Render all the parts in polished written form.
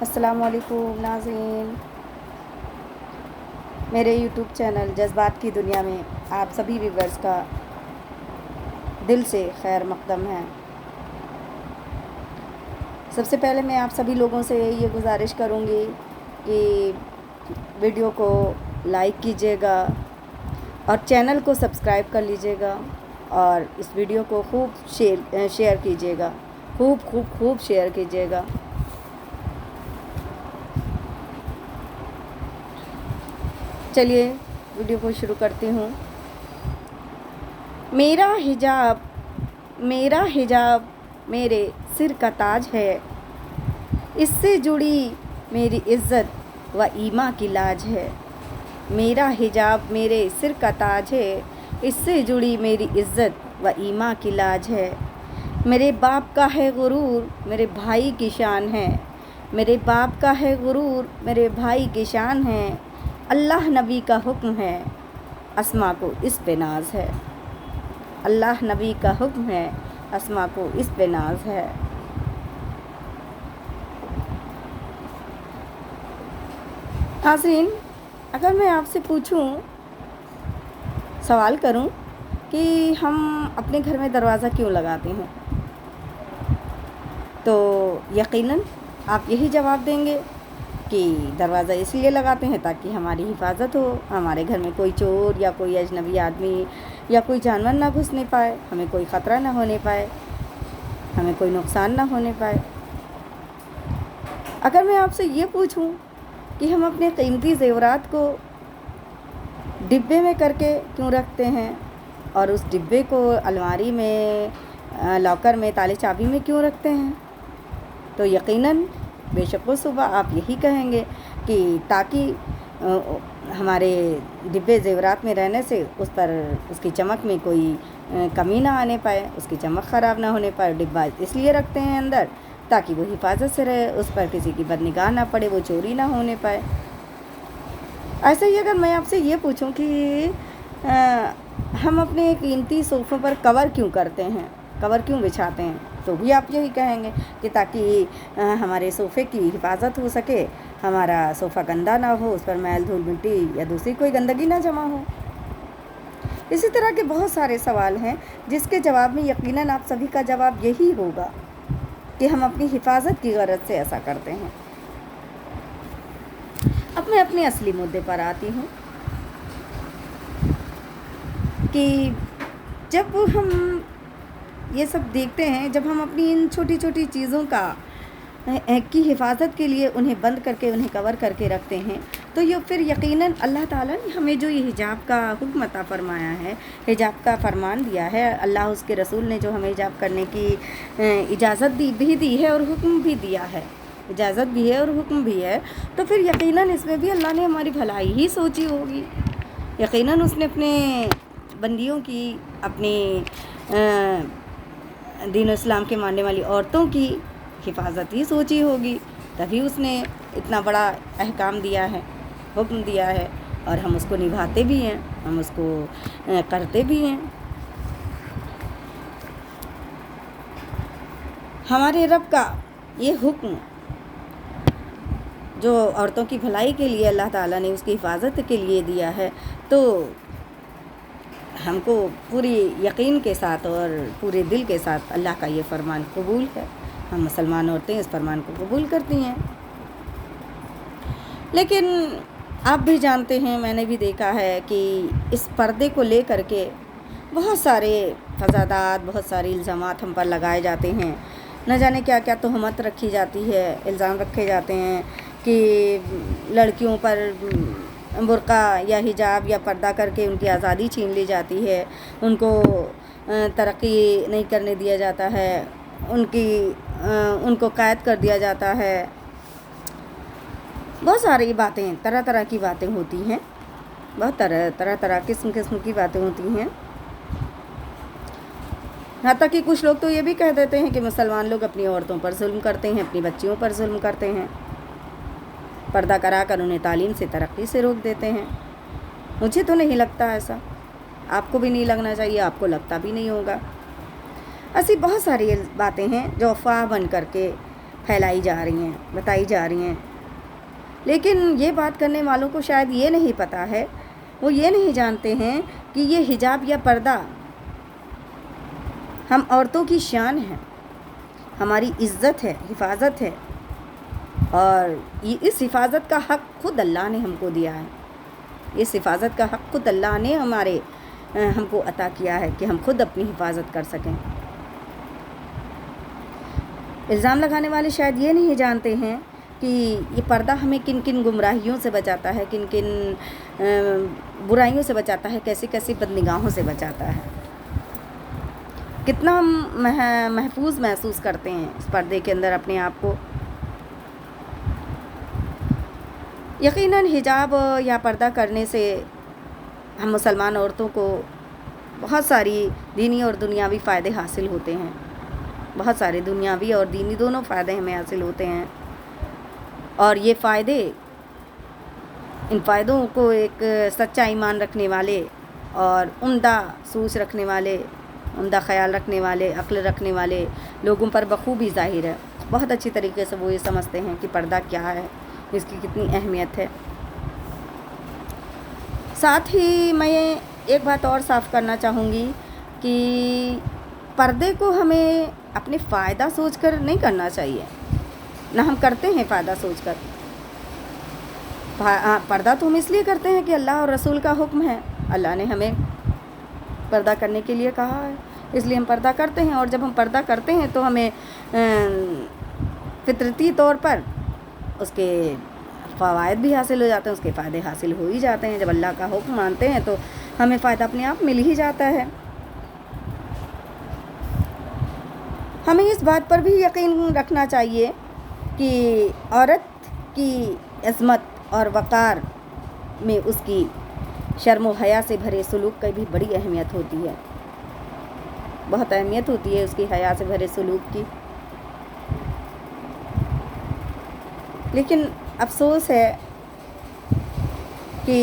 السلام علیکم ناظرین، میرے یوٹیوب چینل جذبات کی دنیا میں آپ سبھی ویورز کا دل سے خیر مقدم ہے۔ سب سے پہلے میں آپ سبھی لوگوں سے یہ گزارش کروں گی کہ ویڈیو کو لائک کیجیے گا اور چینل کو سبسکرائب کر لیجیے گا اور اس ویڈیو کو خوب شیئر کیجیے گا، خوب شیئر کیجیے گا۔ چلیے ویڈیو کو شروع کرتی ہوں۔ میرا حجاب میرے سر کا تاج ہے، اس سے جڑی میری عزت و ایمان کی لاج ہے۔ میرا حجاب میرے سر کا تاج ہے، اس سے جڑی میری عزت و ایمان کی لاج ہے۔ میرے باپ کا ہے غرور، میرے بھائی کی شان ہے۔ میرے باپ کا ہے غرور، میرے بھائی کی شان ہے۔ اللہ نبی کا حکم ہے، اسما کو اس پہ ناز ہے۔ اللہ نبی کا حکم ہے، اسما کو اس پہ ناز ہے۔ ناظرین، اگر میں آپ سے پوچھوں، سوال کروں کہ ہم اپنے گھر میں دروازہ کیوں لگاتے ہیں، تو یقیناً آپ یہی جواب دیں گے کہ دروازہ اس لیے لگاتے ہیں تاکہ ہماری حفاظت ہو، ہمارے گھر میں کوئی چور یا کوئی اجنبی آدمی یا کوئی جانور نہ گھسنے پائے، ہمیں کوئی خطرہ نہ ہونے پائے، ہمیں کوئی نقصان نہ ہونے پائے۔ اگر میں آپ سے یہ پوچھوں کہ ہم اپنے قیمتی زیورات کو ڈبے میں کر کے کیوں رکھتے ہیں اور اس ڈبے کو الماری میں لاکر میں تالے چابی میں کیوں رکھتے ہیں، تو یقیناً بے شک و صبح آپ یہی کہیں گے کہ تاکہ ہمارے ڈبے زیورات میں رہنے سے اس کی چمک میں کوئی کمی نہ آنے پائے، اس کی چمک خراب نہ ہونے پائے۔ ڈبہ اس لیے رکھتے ہیں اندر تاکہ وہ حفاظت سے رہے، اس پر کسی کی بد نگاہ نہ پڑے، وہ چوری نہ ہونے پائے۔ ایسے ہی اگر میں آپ سے یہ پوچھوں کہ ہم اپنے قیمتی صوفوں پر کور کیوں کرتے ہیں، کور کیوں بچھاتے ہیں، تو بھی آپ یہی کہیں گے کہ تاکہ ہمارے صوفے کی حفاظت ہو سکے، ہمارا صوفہ گندا نہ ہو، اس پر میل دھول مٹی یا دوسری کوئی گندگی نہ جمع ہو۔ اسی طرح کے بہت سارے سوال ہیں جس کے جواب میں یقیناً آپ سبھی کا جواب یہی ہوگا کہ ہم اپنی حفاظت کی غرض سے ایسا کرتے ہیں۔ اب میں اپنے اصلی مدعے پر آتی ہوں کہ جب ہم یہ سب دیکھتے ہیں، جب ہم اپنی ان چھوٹی چھوٹی چیزوں کی حفاظت کے لیے انہیں بند کر کے، انہیں کور کر کے رکھتے ہیں، تو یہ پھر یقیناً اللہ تعالیٰ نے ہمیں جو یہ حجاب کا حکم عطا فرمایا ہے، حجاب کا فرمان دیا ہے، اللہ اس کے رسول نے جو ہمیں حجاب کرنے کی اجازت بھی دی ہے اور حکم بھی دیا ہے، اجازت بھی ہے اور حکم بھی ہے، تو پھر یقیناً اس میں بھی اللہ نے ہماری بھلائی ہی سوچی ہوگی۔ یقیناً اس نے اپنے بندیوں کی، اپنے دین و اسلام کے ماننے والی عورتوں کی حفاظت ہی سوچی ہوگی، تبھی اس نے اتنا بڑا احکام دیا ہے، حکم دیا ہے، اور ہم اس کو نبھاتے بھی ہیں، ہم اس کو کرتے بھی ہیں۔ ہمارے رب کا یہ حکم جو عورتوں کی بھلائی کے لیے اللہ تعالیٰ نے اس کی حفاظت کے لیے دیا ہے، تو ہم کو پوری یقین کے ساتھ اور پورے دل کے ساتھ اللہ کا یہ فرمان قبول ہے، ہم مسلمان عورتیں اس فرمان کو قبول کرتی ہیں۔ لیکن آپ بھی جانتے ہیں، میں نے بھی دیکھا ہے کہ اس پردے کو لے کر کے بہت سارے فسادات، بہت سارے الزامات ہم پر لگائے جاتے ہیں، نہ جانے کیا کیا تہمت رکھی جاتی ہے، الزام رکھے جاتے ہیں کہ لڑکیوں پر برقع یا حجاب یا پردہ کر کے ان کی آزادی چھین لی جاتی ہے، ان کو ترقی نہیں کرنے دیا جاتا ہے، ان کو قید کر دیا جاتا ہے۔ بہت ساری باتیں، طرح طرح کی باتیں ہوتی ہیں، بہت طرح قسم کی باتیں ہوتی ہیں۔ حتیٰ کہ کچھ لوگ تو یہ بھی کہہ دیتے ہیں کہ مسلمان لوگ اپنی عورتوں پر ظلم کرتے ہیں، اپنی بچیوں پر ظلم کرتے ہیں، پردہ کرا کر انہیں تعلیم سے، ترقی سے روک دیتے ہیں۔ مجھے تو نہیں لگتا ایسا، آپ کو بھی نہیں لگنا چاہیے، آپ کو لگتا بھی نہیں ہوگا۔ ایسی بہت ساری باتیں ہیں جو افواہ بن کر کے پھیلائی جا رہی ہیں، بتائی جا رہی ہیں، لیکن یہ بات کرنے والوں کو شاید یہ نہیں پتہ ہے، وہ یہ نہیں جانتے ہیں کہ یہ حجاب یا پردہ ہم عورتوں کی شان ہے، ہماری عزت ہے، حفاظت ہے، اور اس حفاظت کا حق خود اللہ نے ہم کو دیا ہے۔ اس حفاظت کا حق خود اللہ نے ہم کو عطا کیا ہے کہ ہم خود اپنی حفاظت کر سکیں۔ الزام لگانے والے شاید یہ نہیں جانتے ہیں کہ یہ پردہ ہمیں کن کن گمراہیوں سے بچاتا ہے، کن کن برائیوں سے بچاتا ہے، کیسی کیسی بدنگاہوں سے بچاتا ہے، کتنا ہم محفوظ محسوس کرتے ہیں اس پردے کے اندر اپنے آپ کو۔ یقیناً حجاب یا پردہ کرنے سے ہم مسلمان عورتوں کو بہت ساری دینی اور دنیاوی فائدے حاصل ہوتے ہیں، بہت سارے دنیاوی اور دینی دونوں فائدے ہمیں حاصل ہوتے ہیں، اور یہ فائدے، ان فائدوں کو ایک سچا ایمان رکھنے والے اور عمدہ سوچ رکھنے والے، عمدہ خیال رکھنے والے، عقل رکھنے والے لوگوں پر بخوبی ظاہر ہے۔ بہت اچھی طریقے سے وہ یہ سمجھتے ہیں کہ پردہ کیا ہے، اس کی کتنی اہمیت ہے۔ ساتھ ہی میں ایک بات اور صاف کرنا چاہوں گی کہ پردے کو ہمیں اپنے فائدہ سوچ کر نہیں کرنا چاہیے، نہ ہم کرتے ہیں فائدہ سوچ کر۔ پردہ تو ہم اس لیے کرتے ہیں کہ اللہ اور رسول کا حکم ہے، اللہ نے ہمیں پردہ کرنے کے لیے کہا ہے، اس لیے ہم پردہ کرتے ہیں، اور جب ہم پردہ کرتے ہیں تو ہمیں فطرتی طور پر اس کے فوائد بھی حاصل ہو جاتے ہیں، اس کے فائدے حاصل ہو ہی جاتے ہیں۔ جب اللہ کا حکم مانتے ہیں تو ہمیں فائدہ اپنے آپ مل ہی جاتا ہے۔ ہمیں اس بات پر بھی یقین رکھنا چاہیے کہ عورت کی عظمت اور وقار میں اس کی شرم و حیا سے بھرے سلوک کی بھی بڑی اہمیت ہوتی ہے، بہت اہمیت ہوتی ہے اس کی حیا سے بھرے سلوک کی۔ لیکن افسوس ہے کہ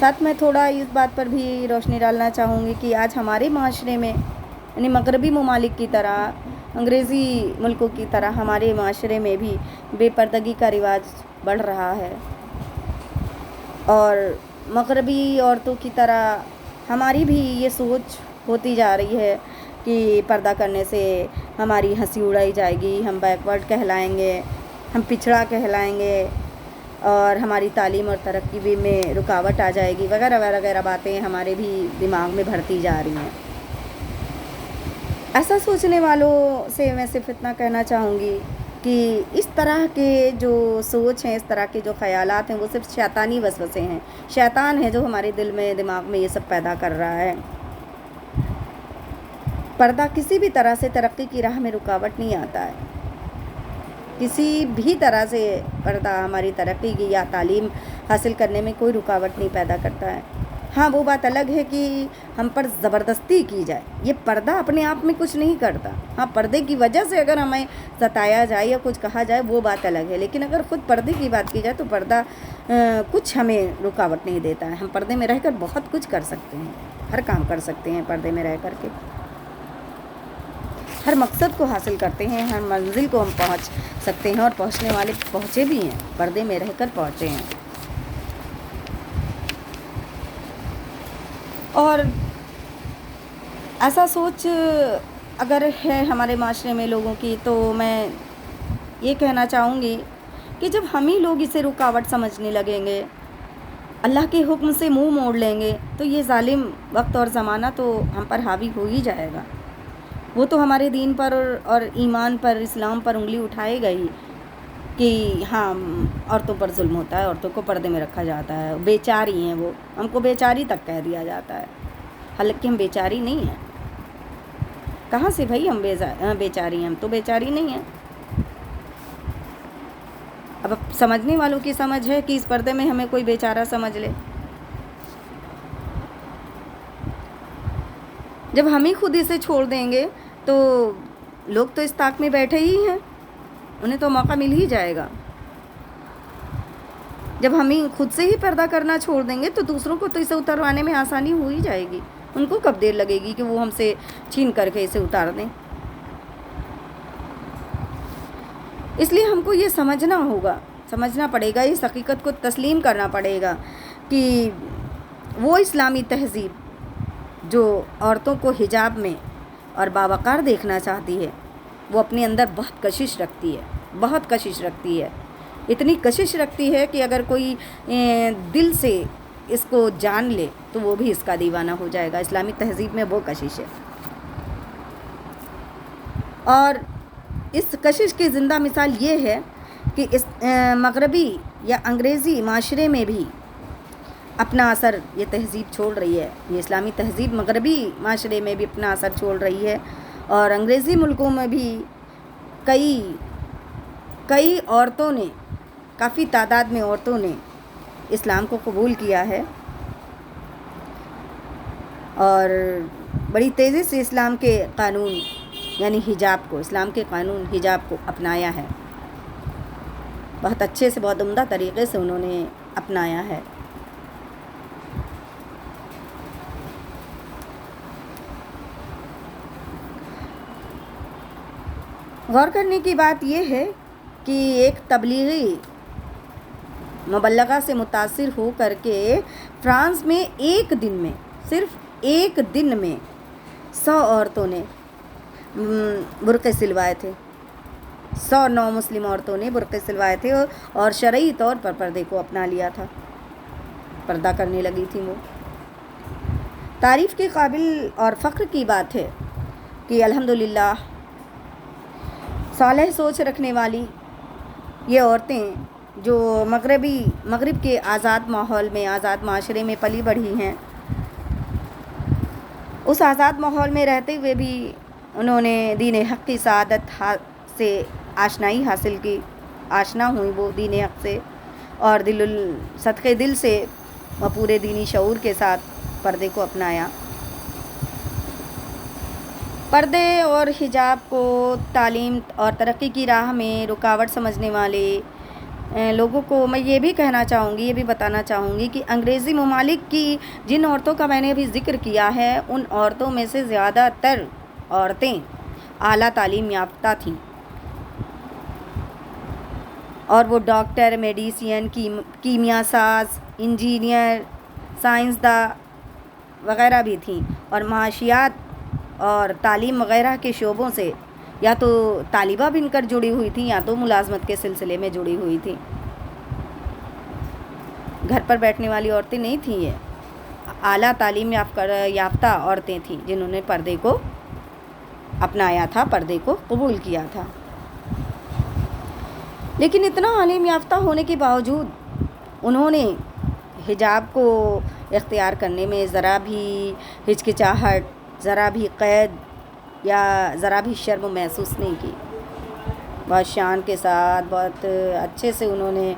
ساتھ میں تھوڑا اس بات پر بھی روشنی ڈالنا چاہوں گی کہ آج ہمارے معاشرے میں، یعنی مغربی ممالک کی طرح، انگریزی ملکوں کی طرح ہمارے معاشرے میں بھی بے پردگی کا رواج بڑھ رہا ہے، اور مغربی عورتوں کی طرح ہماری بھی یہ سوچ ہوتی جا رہی ہے کہ پردہ کرنے سے ہماری ہنسی اڑائی جائے گی، ہم بیکورڈ کہلائیں گے، ہم پچھڑا کہلائیں گے، اور ہماری تعلیم اور ترقی بھی میں رکاوٹ آ جائے گی، وغیرہ وغیرہ باتیں ہمارے بھی دماغ میں بھرتی جا رہی ہیں۔ ایسا سوچنے والوں سے میں صرف اتنا کہنا چاہوں گی کہ اس طرح کے جو سوچ ہیں، اس طرح کے جو خیالات ہیں، وہ صرف شیطانی وسوسے ہیں، شیطان ہے جو ہمارے دل میں، دماغ میں یہ سب پیدا کر رہا ہے۔ پردہ کسی بھی طرح سے ترقی کی راہ میں رکاوٹ نہیں آتا ہے، کسی بھی طرح سے پردہ ہماری ترقی کی یا تعلیم حاصل کرنے میں کوئی رکاوٹ نہیں پیدا کرتا ہے۔ ہاں، وہ بات الگ ہے کہ ہم پر زبردستی کی جائے، یہ پردہ اپنے آپ میں کچھ نہیں کرتا۔ ہاں، پردے کی وجہ سے اگر ہمیں ستایا جائے یا کچھ کہا جائے وہ بات الگ ہے، لیکن اگر خود پردے کی بات کی جائے تو پردہ کچھ ہمیں رکاوٹ نہیں دیتا ہے۔ ہم پردے میں رہ کر بہت کچھ کر سکتے ہیں، ہر کام کر سکتے ہیں پردے میں رہ کر کے، ہر مقصد کو حاصل کرتے ہیں، ہر منزل کو ہم پہنچ سکتے ہیں، اور پہنچنے والے پہنچے بھی ہیں، پردے میں رہ کر پہنچے ہیں۔ اور ایسا سوچ اگر ہے ہمارے معاشرے میں لوگوں کی، تو میں یہ کہنا چاہوں گی کہ جب ہم ہی لوگ اسے رکاوٹ سمجھنے لگیں گے، اللہ کے حکم سے منہ موڑ لیں گے، تو یہ ظالم وقت اور زمانہ تو ہم پر حاوی ہو ہی جائے گا۔ وہ تو ہمارے دین پر اور ایمان پر، اسلام پر انگلی اٹھائے گا ہی کہ ہاں، عورتوں پر ظلم ہوتا ہے، عورتوں کو پردے میں رکھا جاتا ہے، بیچاری ہیں وہ، ہم کو بیچاری تک کہہ دیا جاتا ہے، حالانکہ ہم بیچاری نہیں ہیں۔ کہاں سے بھائی ہم بیچاری ہیں؟ ہم تو بیچاری نہیں ہیں۔ اب سمجھنے والوں کی سمجھ ہے کہ اس پردے میں ہمیں کوئی بیچارہ سمجھ لے۔ جب ہم ہی خود اسے چھوڑ دیں گے تو لوگ تو اس طاق میں بیٹھے ہی ہیں، انہیں تو موقع مل ہی جائے گا۔ جب ہم ہی خود سے ہی پردہ کرنا چھوڑ دیں گے تو دوسروں کو تو اسے اتروانے میں آسانی ہو ہی جائے گی، ان کو کب دیر لگے گی کہ وہ ہم سے چھین کر کے اسے اتار دیں۔ اس لیے ہم کو یہ سمجھنا پڑے گا، اس حقیقت کو تسلیم کرنا پڑے گا کہ وہ اسلامی تہذیب جو عورتوں کو حجاب میں اور باوقار دیکھنا چاہتی ہے، وہ اپنے اندر بہت کشش رکھتی ہے، اتنی کشش رکھتی ہے کہ اگر کوئی دل سے اس کو جان لے تو وہ بھی اس کا دیوانہ ہو جائے گا۔ اسلامی تہذیب میں وہ کشش ہے، اور اس کشش کی زندہ مثال یہ ہے کہ اس مغربی یا انگریزی معاشرے میں بھی اپنا اثر یہ تہذیب چھوڑ رہی ہے، یہ اسلامی تہذیب مغربی معاشرے میں بھی اپنا اثر چھوڑ رہی ہے، اور انگریزی ملکوں میں بھی کئی عورتوں نے، کافی تعداد میں عورتوں نے اسلام کو قبول کیا ہے اور بڑی تیزی سے اسلام کے قانون یعنی اسلام کے قانون حجاب کو اپنایا ہے، بہت اچھے سے، بہت عمدہ طریقے سے انہوں نے اپنایا ہے۔ غور کرنے کی بات یہ ہے کہ ایک تبلیغی مبلغہ سے متاثر ہو کر کے فرانس میں صرف ایک دن میں 100 عورتوں نے برقعے سلوائے تھے، 100 نو مسلم عورتوں نے برقعے سلوائے تھے اور شرعی طور پر پردے کو اپنا لیا تھا، پردہ کرنے لگی تھیں وہ۔ تعریف کے قابل اور فخر کی بات ہے کہ الحمدللہ صالح سوچ رکھنے والی یہ عورتیں جو مغرب کے آزاد ماحول میں، آزاد معاشرے میں پلی بڑھی ہیں، اس آزاد ماحول میں رہتے ہوئے بھی انہوں نے دین حق کی سعادت سے آشنائی حاصل کی، آشنا ہوئی وہ دین حق سے، اور صدقے دل سے وہ پورے دینی شعور کے ساتھ پردے کو اپنایا۔ پردے اور حجاب کو تعلیم اور ترقی کی راہ میں رکاوٹ سمجھنے والے لوگوں کو میں یہ بھی کہنا چاہوں گی، یہ بھی بتانا چاہوں گی کہ انگریزی ممالک کی جن عورتوں کا میں نے ابھی ذکر کیا ہے، ان عورتوں میں سے زیادہ تر عورتیں اعلیٰ تعلیم یافتہ تھیں، اور وہ ڈاکٹر، میڈیسین، کیمیا ساز، انجینئر، سائنسداں وغیرہ بھی تھیں، اور معاشیات اور تعلیم وغیرہ کے شعبوں سے یا تو طالبہ بن کر جڑی ہوئی تھیں یا تو ملازمت کے سلسلے میں جڑی ہوئی تھیں۔ گھر پر بیٹھنے والی عورتیں نہیں تھیں، یہ اعلیٰ تعلیم یافتہ عورتیں تھیں جنہوں نے پردے کو اپنایا تھا، پردے کو قبول کیا تھا۔ لیکن اتنا تعلیم یافتہ ہونے کے باوجود انہوں نے حجاب کو اختیار کرنے میں ذرا بھی ہچکچاہٹ، ذرا بھی قید یا ذرا بھی شرم محسوس نہیں کی، بہت شان کے ساتھ، بہت اچھے سے انہوں نے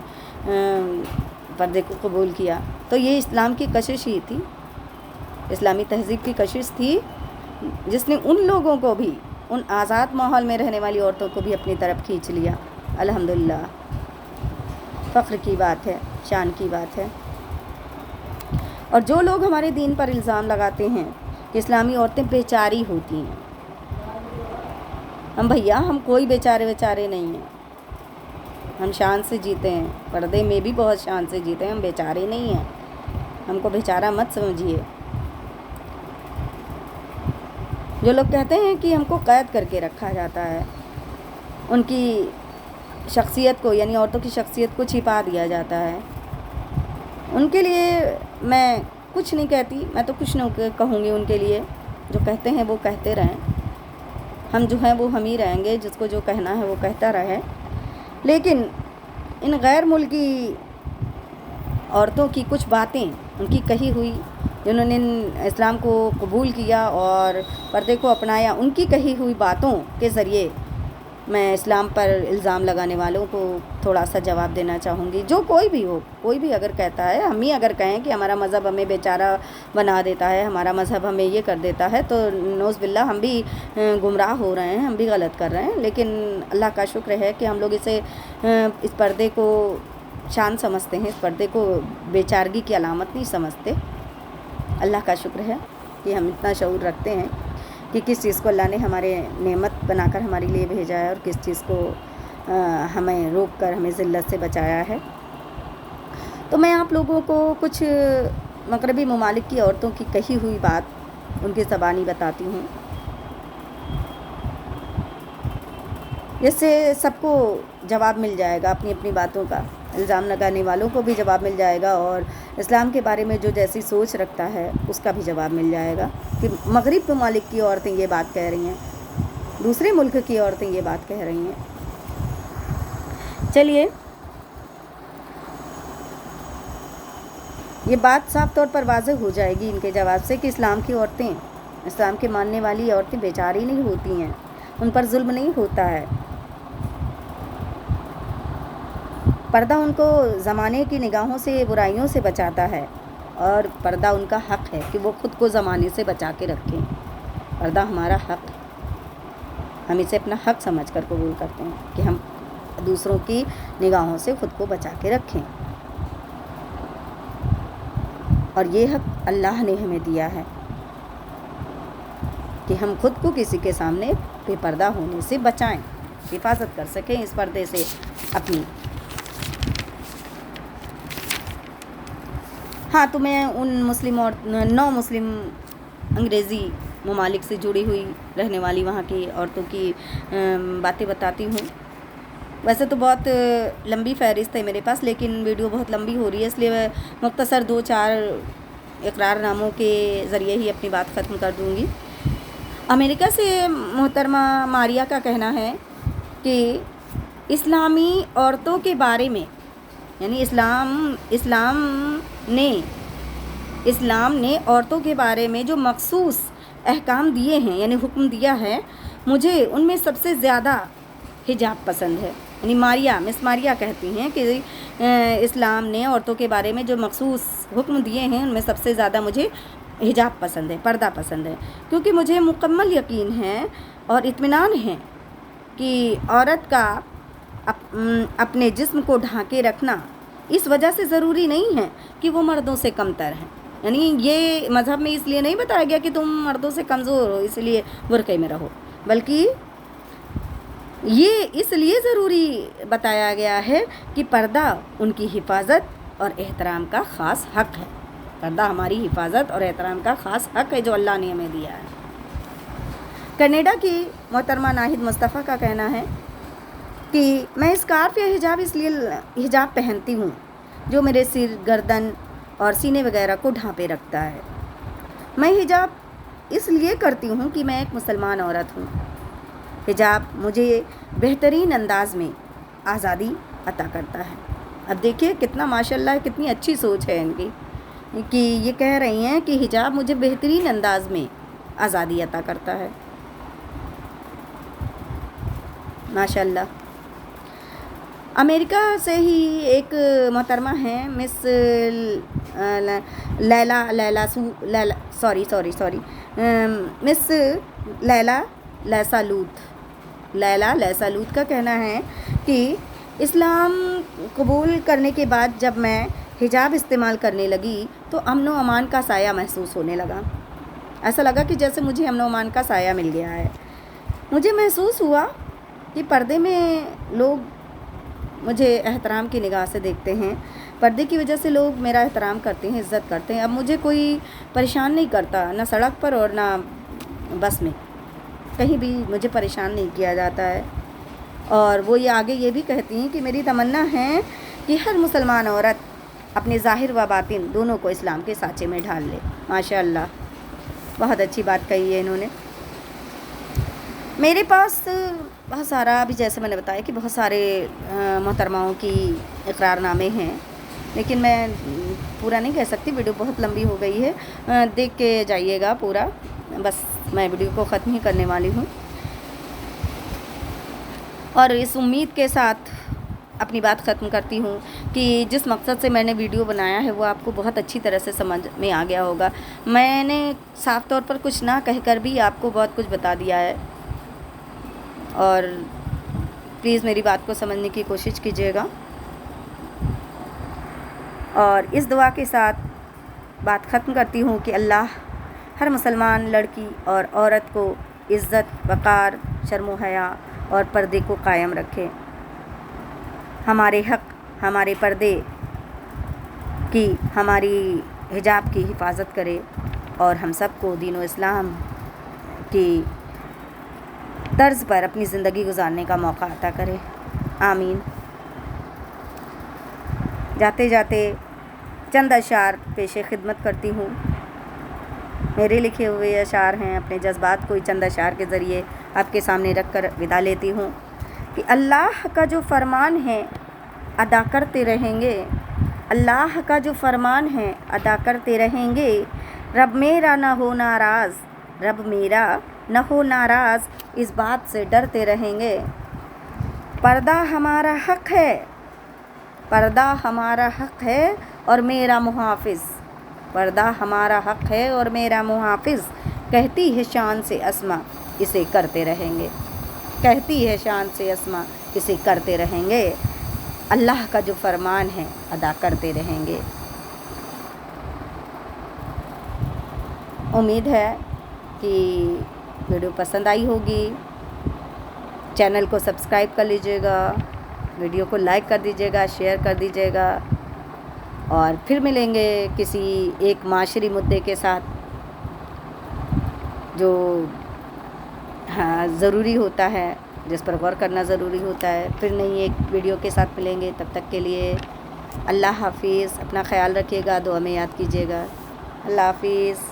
پردے کو قبول کیا۔ تو یہ اسلام کی کشش ہی تھی، اسلامی تہذیب کی کشش تھی، جس نے ان لوگوں کو بھی، ان آزاد ماحول میں رہنے والی عورتوں کو بھی اپنی طرف کھینچ لیا۔ الحمدللہ، فخر کی بات ہے، شان کی بات ہے۔ اور جو لوگ ہمارے دین پر الزام لگاتے ہیں کہ اسلامی عورتیں بیچاری ہوتی ہیں، ہم کوئی بیچارے نہیں ہیں، ہم شان سے جیتے ہیں، پردے میں بھی بہت شان سے جیتے ہیں، ہم بیچارے نہیں ہیں، ہم کو بیچارہ مت سمجھیے۔ جو لوگ کہتے ہیں کہ ہم کو قید کر کے رکھا جاتا ہے، ان کی شخصیت کو، یعنی عورتوں کی شخصیت کو چھپا دیا جاتا ہے، ان کے لیے میں کچھ نہیں کہتی، میں تو کچھ نہیں کہوں گی ان کے لیے، جو کہتے ہیں وہ کہتے رہیں، ہم جو ہیں وہ ہم ہی رہیں گے، جس کو جو کہنا ہے وہ کہتا رہے۔ لیکن ان غیر ملکی عورتوں کی کچھ باتیں، ان کی کہی ہوئی، جنہوں نے اسلام کو قبول کیا اور پردے کو اپنایا، ان کی کہی ہوئی باتوں کے ذریعے میں اسلام پر الزام لگانے والوں کو تھوڑا سا جواب دینا چاہوں گی۔ جو کوئی بھی ہو، کوئی بھی اگر کہتا ہے، ہم ہی اگر کہیں کہ ہمارا مذہب ہمیں بیچارہ بنا دیتا ہے، ہمارا مذہب ہمیں یہ کر دیتا ہے، تو نعوذ باللہ ہم بھی گمراہ ہو رہے ہیں، ہم بھی غلط کر رہے ہیں۔ لیکن اللہ کا شکر ہے کہ ہم لوگ اس پردے کو شان سمجھتے ہیں، اس پردے کو بیچارگی کی علامت نہیں سمجھتے۔ اللہ کا شکر ہے کہ ہم اتنا شعور رکھتے ہیں کہ کس چیز کو اللہ نے ہمارے نعمت بنا کر ہمارے لیے بھیجا ہے اور کس چیز کو ہمیں روک کر ہمیں ذلت سے بچایا ہے۔ تو میں آپ لوگوں کو کچھ مغربی ممالک کی عورتوں کی کہی ہوئی بات ان کی زبانی بتاتی ہوں، جس سے سب کو جواب مل جائے گا اپنی اپنی باتوں کا، الزام لگانے والوں کو بھی جواب مل جائے گا، اور اسلام کے بارے میں جو جیسی سوچ رکھتا ہے اس کا بھی جواب مل جائے گا کہ مغرب ممالک کی عورتیں یہ بات کہہ رہی ہیں، دوسرے ملک کی عورتیں یہ بات کہہ رہی ہیں۔ چلیے، یہ بات صاف طور پر واضح ہو جائے گی ان کے جواب سے کہ اسلام کی عورتیں، اسلام کے ماننے والی عورتیں بیچاری نہیں ہوتی ہیں، ان پر ظلم نہیں ہوتا ہے۔ پردہ ان کو زمانے کی نگاہوں سے، برائیوں سے بچاتا ہے، اور پردہ ان کا حق ہے کہ وہ خود کو زمانے سے بچا کے رکھیں۔ پردہ ہمارا حق ہے، ہم اسے اپنا حق سمجھ کر قبول کرتے ہیں کہ ہم دوسروں کی نگاہوں سے خود کو بچا کے رکھیں، اور یہ حق اللہ نے ہمیں دیا ہے کہ ہم خود کو کسی کے سامنے بے پردہ ہونے سے بچائیں، حفاظت کر سکیں اس پردے سے اپنی۔ ہاں، تو میں ان مسلم اور نو مسلم انگریزی ممالک سے جڑی ہوئی رہنے والی وہاں کی عورتوں کی باتیں بتاتی ہوں۔ ویسے تو بہت لمبی فہرست ہے میرے پاس، لیکن ویڈیو بہت لمبی ہو رہی ہے، اس لیے میں مختصر 2-4 اقرار ناموں کے ذریعے ہی اپنی بات ختم کر دوں گی۔ امریکہ سے محترمہ ماریا کا کہنا ہے کہ اسلامی عورتوں کے بارے میں، یعنی اسلام نے عورتوں کے بارے میں جو مخصوص احکام دیے ہیں، یعنی حکم دیا ہے، مجھے ان میں سب سے زیادہ حجاب پسند ہے۔ یعنی مس ماریا کہتی ہیں کہ اسلام نے عورتوں کے بارے میں جو مخصوص حکم دیے ہیں ان میں سب سے زیادہ مجھے حجاب پسند ہے، پردہ پسند ہے، کیونکہ مجھے مکمل یقین ہے اور اطمینان ہے کہ عورت کا اپنے جسم کو ڈھانکے رکھنا اس وجہ سے ضروری نہیں ہے کہ وہ مردوں سے کمتر ہیں۔ یعنی یہ مذہب میں اس لیے نہیں بتایا گیا کہ تم مردوں سے کمزور ہو اس لیے برقعے میں رہو، بلکہ یہ اس لیے ضروری بتایا گیا ہے کہ پردہ ان کی حفاظت اور احترام کا خاص حق ہے۔ پردہ ہماری حفاظت اور احترام کا خاص حق ہے جو اللہ نے ہمیں دیا ہے۔ کینیڈا کی محترمہ ناہید مصطفیٰ کا کہنا ہے کہ میں اسکارف یا حجاب اس لیے حجاب پہنتی ہوں جو میرے سر، گردن اور سینے وغیرہ کو ڈھانپے رکھتا ہے۔ میں حجاب اس لیے کرتی ہوں کہ میں ایک مسلمان عورت ہوں۔ حجاب مجھے بہترین انداز میں آزادی عطا کرتا ہے۔ اب دیکھیے کتنا ماشاءاللہ کتنی اچھی سوچ ہے ان کی کہ یہ کہہ رہی ہیں کہ حجاب مجھے بہترین انداز میں آزادی عطا کرتا ہے۔ ماشاءاللہ۔ امریکہ سے ہی ایک محترمہ ہیں مس مس لیلا لیسالوت کا کہنا ہے کہ اسلام قبول کرنے کے بعد جب میں حجاب استعمال کرنے لگی تو امن و امان کا سایہ محسوس ہونے لگا۔ ایسا لگا کہ جیسے مجھے امن و امان کا سایہ مل گیا ہے۔ مجھے محسوس ہوا کہ پردے میں لوگ مجھے احترام کی نگاہ سے دیکھتے ہیں، پردے کی وجہ سے لوگ میرا احترام کرتے ہیں، عزت کرتے ہیں۔ اب مجھے کوئی پریشان نہیں کرتا، نہ سڑک پر اور نہ بس میں، کہیں بھی مجھے پریشان نہیں کیا جاتا ہے۔ اور وہ یہ آگے یہ بھی کہتی ہیں کہ میری تمنا ہے کہ ہر مسلمان عورت اپنے ظاہر و باطن دونوں کو اسلام کے سانچے میں ڈھال لے۔ ماشاءاللہ، بہت اچھی بات کہی ہے انہوں نے۔ میرے پاس بہت سارا، ابھی جیسے میں نے بتایا کہ بہت سارے محترماؤں کی اقرار نامے ہیں، لیکن میں پورا نہیں کہہ سکتی، ویڈیو بہت لمبی ہو گئی ہے، دیکھ کے جائیے گا پورا۔ بس میں ویڈیو کو ختم ہی کرنے والی ہوں، اور اس امید کے ساتھ اپنی بات ختم کرتی ہوں کہ جس مقصد سے میں نے ویڈیو بنایا ہے وہ آپ کو بہت اچھی طرح سے سمجھ میں آ گیا ہوگا۔ میں نے صاف طور پر کچھ نہ کہہ کر بھی آپ کو بہت کچھ بتا دیا ہے، اور پلیز میری بات کو سمجھنے کی کوشش کیجیے گا، اور اس دعا کے ساتھ بات ختم کرتی ہوں کہ اللہ ہر مسلمان لڑکی اور عورت کو عزت، وقار، شرم و حیا اور پردے کو قائم رکھے۔ ہمارے حق، ہمارے پردے کی، ہماری حجاب کی حفاظت کرے اور ہم سب کو دین و اسلام کی طرز پر اپنی زندگی گزارنے کا موقع عطا کرے، آمین۔ جاتے جاتے چند اشعار پیش خدمت کرتی ہوں۔ میرے لکھے ہوئے اشعار ہیں، اپنے جذبات کو چند اشعار کے ذریعے آپ کے سامنے رکھ کر ودا لیتی ہوں کہ اللہ کا جو فرمان ہے ادا کرتے رہیں گے، اللہ کا جو فرمان ہے ادا کرتے رہیں گے، رب میرا نہ ہو ناراض، رب میرا نہ ہو ناراض، اس بات سے ڈرتے رہیں گے۔ پردہ ہمارا حق ہے، پردہ ہمارا حق ہے اور میرا محافظ، پردہ ہمارا حق ہے اور میرا محافظ، کہتی ہے شان سے اسما اسے کرتے رہیں گے، کہتی ہے شان سے اسما اسے کرتے رہیں گے، اللہ کا جو فرمان ہے ادا کرتے رہیں گے۔ امید ہے کہ ویڈیو پسند آئی ہوگی، چینل کو سبسکرائب کر لیجیے گا، ویڈیو کو لائک کر دیجیے گا، شیئر کر دیجیے گا، اور پھر ملیں گے کسی ایک معاشری مدعے کے ساتھ جو ضروری ہوتا ہے، جس پر غور کرنا ضروری ہوتا ہے۔ پھر نئی ایک ویڈیو کے ساتھ ملیں گے، تب تک کے لیے اللہ حافظ، اپنا خیال رکھیے گا، دعا میں یاد کیجیے گا، اللہ حافظ۔